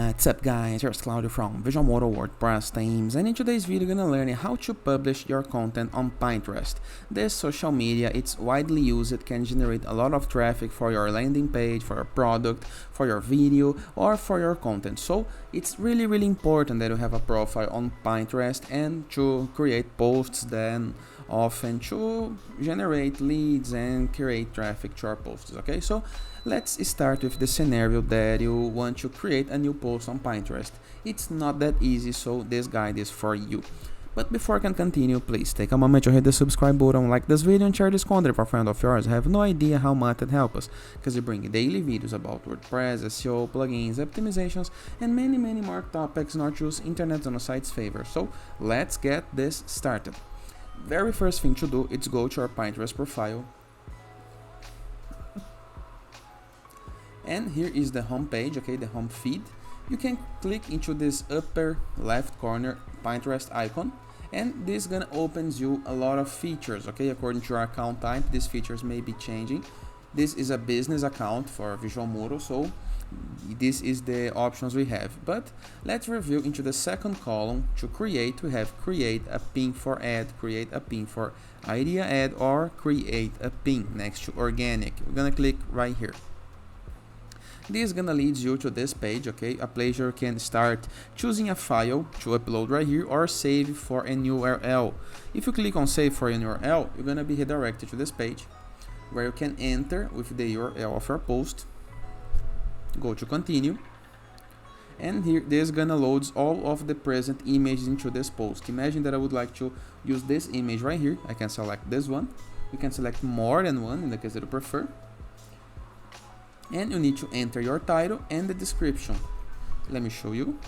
What's up guys, here's Claudio from Visualmodo WordPress teams, and in today's video you're gonna learn how to publish your content on Pinterest. This social media, it's widely used, it can generate a lot of traffic for your landing page, for your product, for your video, or for your content. So it's really important that you have a profile on Pinterest and to create posts then often to generate leads and create traffic to your posts. Okay, so let's start with the scenario that you want to create a new post on Pinterest. It's not that easy, so this guide is for you. But before I can continue, please take a moment to hit the subscribe button, like this video, and share this content with a friend of yours. I have no idea how much it helps us, because we bring daily videos about WordPress, SEO, plugins, optimizations, and many more topics not just internet on a site's favor. So let's get this started. Very first thing to do is go to our Pinterest profile. And here is the home page, okay, the home feed. You can click into this upper left corner Pinterest icon, and this gonna opens you a lot of features, okay, according to your account type. These features may be changing. This is a business account for Visualmodo, so this is the options we have. But let's review into the second column. To create, we have create a pin for ad, create a pin for idea ad, or create a pin next to organic. We're gonna click right here. This is gonna lead you to this page, okay, a place where you can start choosing a file to upload right here or save for an URL. If you click on save for an URL, you're gonna be redirected to this page where you can enter with the URL of your post, go to continue, and here this is gonna load all of the present images into this post. Imagine that I would like to use this image right here. I can select this one. You can select more than one in the case that you prefer. And you need to enter your title and the description. Let me show you.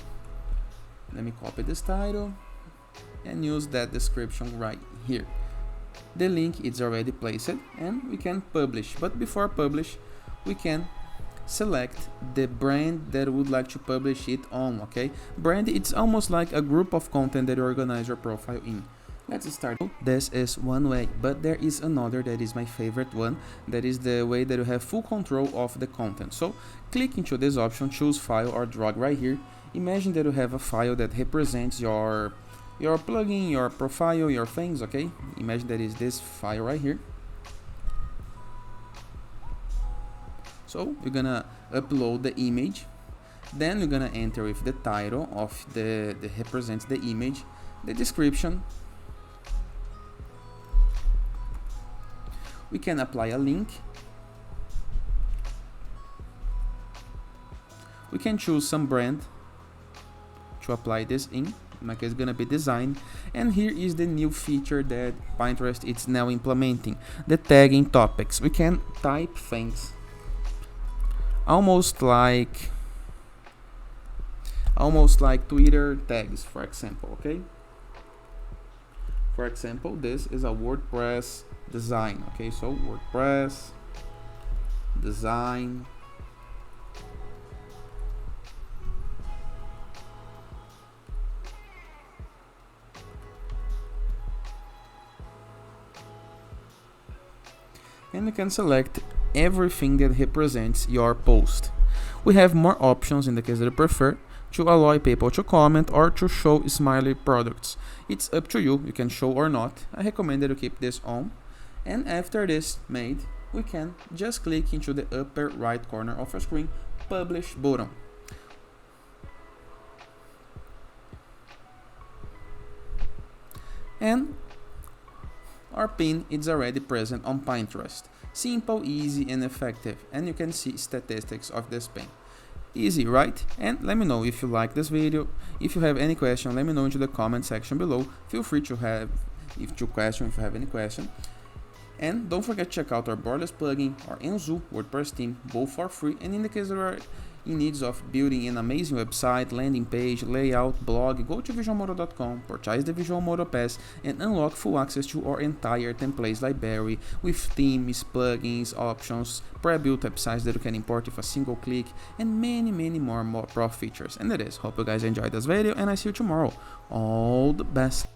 Let me copy this title and use that description right here. The link is already placed and we can publish. But before publish, we can select the brand that we would like to publish it on, okay? Brand, it's almost like a group of content that you organize your profile in. Let's start. This is one way, but there is another that is my favorite one. That is the way that you have full control of the content. So click into this option, choose file or drag right here. Imagine that you have a file that represents your plugin, your profile, your things, okay? Imagine that is this file right here. So you're gonna upload the image. Then you're gonna enter with the title of the represents the image, the description. We can apply a link. We can choose some brand to apply this in. In my case, it's gonna be design. And here is the new feature that Pinterest is now implementing, the tagging topics. We can type things almost like Twitter tags, for example, okay? For example, this is a WordPress design, okay? So WordPress design, and you can select everything that represents your post. We have more options in the case that you prefer, to allow people to comment or to show smiley products. It's up to you, you can show or not. I recommend that you keep this on. And after this made, we can just click into the upper right corner of your screen, publish button. And our pin is already present on Pinterest. Simple, easy, and effective. And you can see statistics of this pin. Easy, right? And let me know if you like this video. If you have any question, let me know into the comment section below. Feel free to have if you have any question. And don't forget to check out our Borderless plugin or Enzu WordPress theme, both for free. And in the case you are in needs of building an amazing website, landing page, layout, blog, go to visualmodo.com, purchase the Visualmodo Pass, and unlock full access to our entire templates library with themes, plugins, options, pre-built websites that you can import with a single click, and many more pro features. And that is, hope you guys enjoyed this video, and I see you tomorrow. All the best.